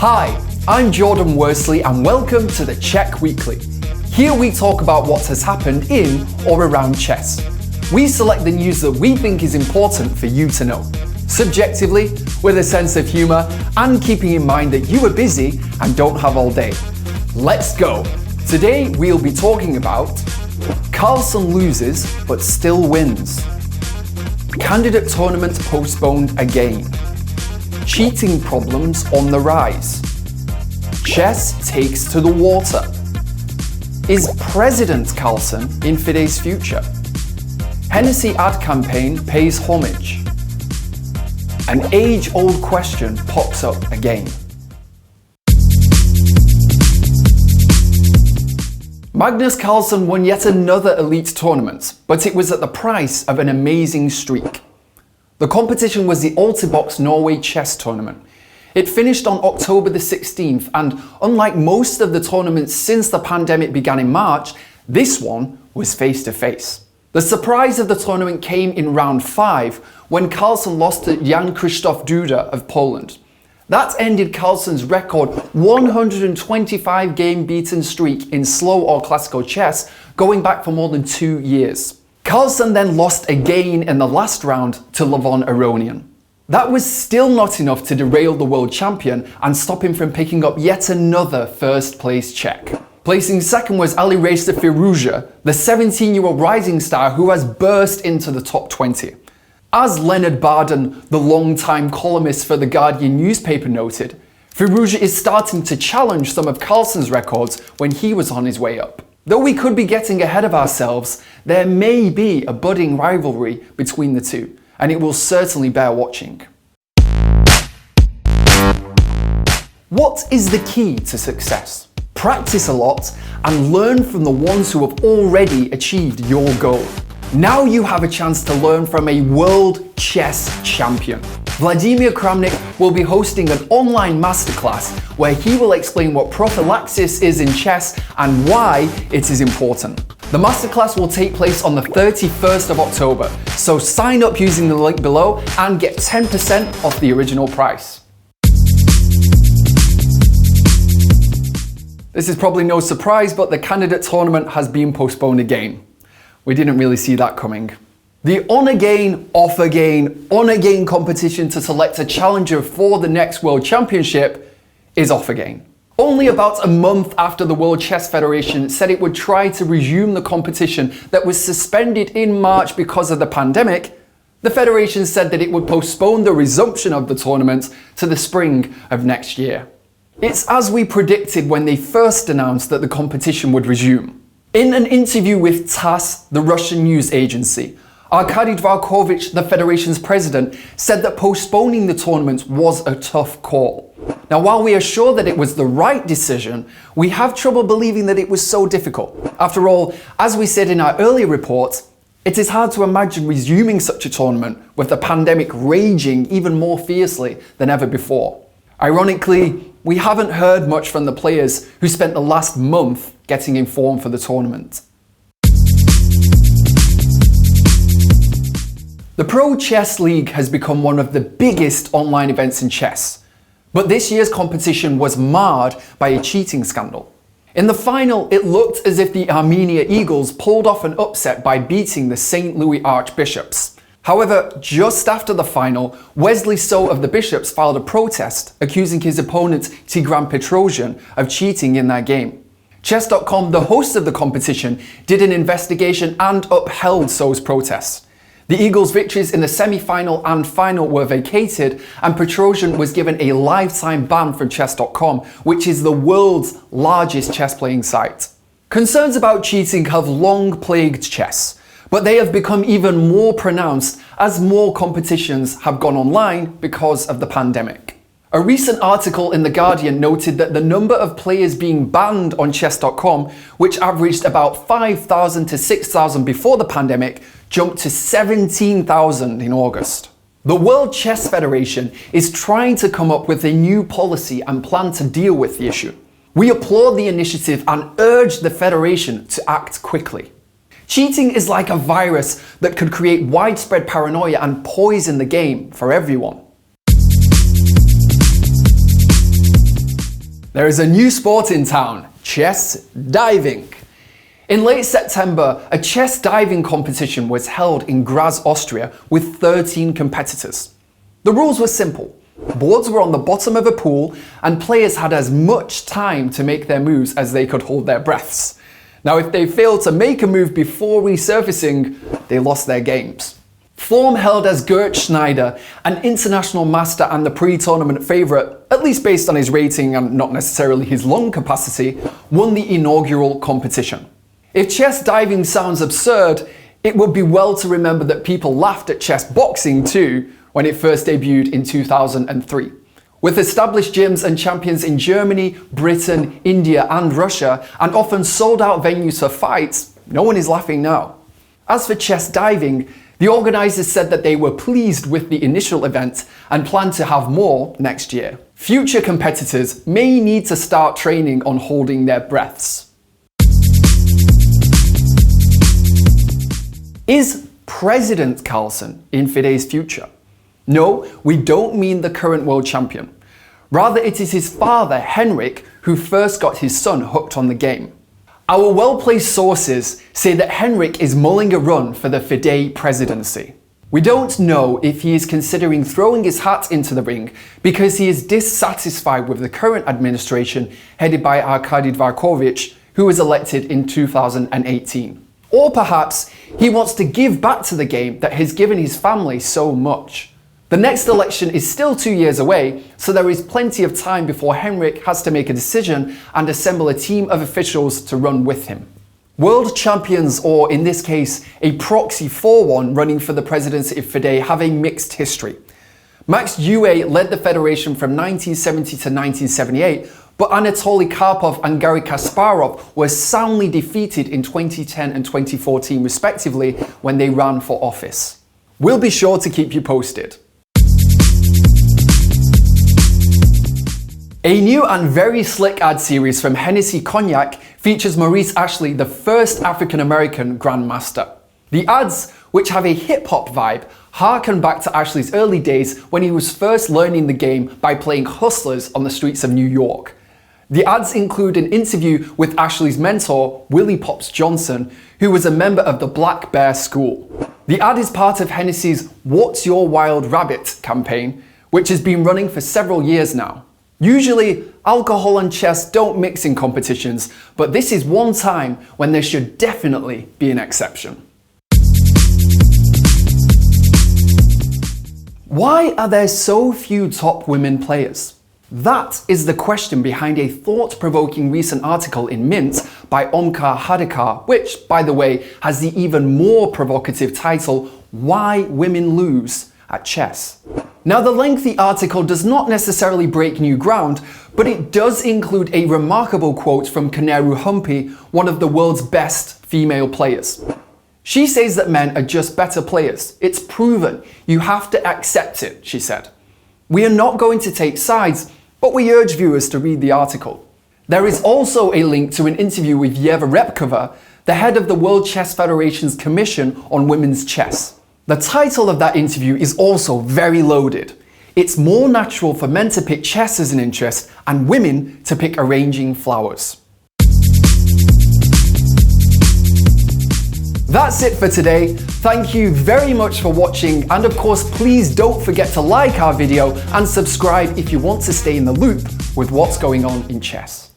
Hi, I'm Jordan Worsley and welcome to the Czech Weekly. Here we talk about what has happened in or around chess. We select the news that we think is important for you to know, subjectively, with a sense of humour, and keeping in mind that you are busy and don't have all day. Let's go! Today we'll be talking about Carlsen loses but still wins. Candidate tournament postponed again. Cheating problems on the rise. Chess takes to the water. Is President Carlsen in FIDE's future? Hennessy ad campaign pays homage. An age-old question pops up again. Magnus Carlsen won yet another elite tournament, but it was at the price of an amazing streak. The competition was the Altibox Norway Chess Tournament. It finished on October the 16th, and unlike most of the tournaments since the pandemic began in March, this one was face-to-face. The surprise of the tournament came in round 5 when Carlsen lost to Jan-Krzysztof of Poland. That ended Carlsen's record 125 game beaten streak in slow or classical chess, going back for more than 2 years. Carlsen then lost again in the last round to Levon Aronian. That was still not enough to derail the world champion and stop him from picking up yet another first place Czech. Placing second was Alireza Firouzja, the 17-year-old rising star who has burst into the top 20. As Leonard Barden, the long-time columnist for The Guardian newspaper, noted, Firouzja is starting to challenge some of Carlsen's records when he was on his way up. Though we could be getting ahead of ourselves, there may be a budding rivalry between the two, and it will certainly bear watching. What is the key to success? Practice a lot and learn from the ones who have already achieved your goal. Now you have a chance to learn from a world chess champion. Vladimir Kramnik will be hosting an online masterclass where he will explain what prophylaxis is in chess and why it is important. The masterclass will take place on the 31st of October, so sign up using the link below and get 10% off the original price. This is probably no surprise, but the candidate tournament has been postponed again. We didn't really see that coming. The on-again, off-again, on-again competition to select a challenger for the next World Championship is off again. Only about a month after the World Chess Federation said it would try to resume the competition that was suspended in March because of the pandemic, the Federation said that it would postpone the resumption of the tournament to the spring of next year. It's as we predicted when they first announced that the competition would resume. In an interview with TASS, the Russian news agency, Arkady Dvorkovich, the Federation's president, said that postponing the tournament was a tough call. Now, while we are sure that it was the right decision, we have trouble believing that it was so difficult. After all, as we said in our earlier report, it is hard to imagine resuming such a tournament with the pandemic raging even more fiercely than ever before. Ironically, we haven't heard much from the players who spent the last month getting in form for the tournament. The Pro Chess League has become one of the biggest online events in chess, but this year's competition was marred by a cheating scandal. In the final, it looked as if the Armenia Eagles pulled off an upset by beating the St. Louis Archbishops. However, just after the final, Wesley So of the Bishops filed a protest accusing his opponent Tigran Petrosian of cheating in that game. Chess.com, the host of the competition, did an investigation and upheld So's protests. The Eagles' victories in the semi-final and final were vacated, and Petrosian was given a lifetime ban from Chess.com, which is the world's largest chess-playing site. Concerns about cheating have long plagued chess, but they have become even more pronounced as more competitions have gone online because of the pandemic. A recent article in The Guardian noted that the number of players being banned on Chess.com, which averaged about 5,000 to 6,000 before the pandemic, jumped to 17,000 in August. The World Chess Federation is trying to come up with a new policy and plan to deal with the issue. We applaud the initiative and urge the Federation to act quickly. Cheating is like a virus that could create widespread paranoia and poison the game for everyone. There is a new sport in town, chess diving. In late September, a chess diving competition was held in Graz, Austria, with 13 competitors. The rules were simple. Boards were on the bottom of a pool, and players had as much time to make their moves as they could hold their breaths. Now, if they failed to make a move before resurfacing, they lost their games. Form held as Gert Schneider, an international master and the pre-tournament favourite, at least based on his rating and not necessarily his lung capacity, won the inaugural competition. If chess diving sounds absurd, it would be well to remember that people laughed at chess boxing too when it first debuted in 2003. With established gyms and champions in Germany, Britain, India and Russia, and often sold out venues for fights, no one is laughing now. As for chess diving, the organisers said that they were pleased with the initial event and plan to have more next year. Future competitors may need to start training on holding their breaths. Is President Carlsen in FIDE's future? No, we don't mean the current world champion. Rather, it is his father, Henrik, who first got his son hooked on the game. Our well-placed sources say that Henrik is mulling a run for the FIDE presidency. We don't know if he is considering throwing his hat into the ring because he is dissatisfied with the current administration headed by Arkady Dvorkovich, who was elected in 2018. Or perhaps he wants to give back to the game that has given his family so much. The next election is still 2 years away, so there is plenty of time before Henrik has to make a decision and assemble a team of officials to run with him. World champions, or in this case, a proxy for one running for the presidency of FIDE, have a mixed history. Max Euwe led the federation from 1970 to 1978, but Anatoly Karpov and Garry Kasparov were soundly defeated in 2010 and 2014 respectively when they ran for office. We'll be sure to keep you posted. A new and very slick ad series from Hennessy Cognac features Maurice Ashley, the first African-American Grandmaster. The ads, which have a hip-hop vibe, harken back to Ashley's early days when he was first learning the game by playing hustlers on the streets of New York. The ads include an interview with Ashley's mentor, Willie Pops Johnson, who was a member of the Black Bear School. The ad is part of Hennessy's What's Your Wild Rabbit campaign, which has been running for several years now. Usually, alcohol and chess don't mix in competitions, but this is one time when there should definitely be an exception. Why are there so few top women players? That is the question behind a thought-provoking recent article in Mint by Omkar Hadekar, which, by the way, has the even more provocative title, Why Women Lose at Chess. Now, the lengthy article does not necessarily break new ground, but it does include a remarkable quote from Kaneru Humpy, one of the world's best female players. She says that men are just better players. It's proven. You have to accept it, she said. We are not going to take sides, but we urge viewers to read the article. There is also a link to an interview with Yeva Repkova, the head of the World Chess Federation's Commission on Women's Chess. The title of that interview is also very loaded. It's more natural for men to pick chess as an interest and women to pick arranging flowers. That's it for today. Thank you very much for watching, and of course please don't forget to like our video and subscribe if you want to stay in the loop with what's going on in chess.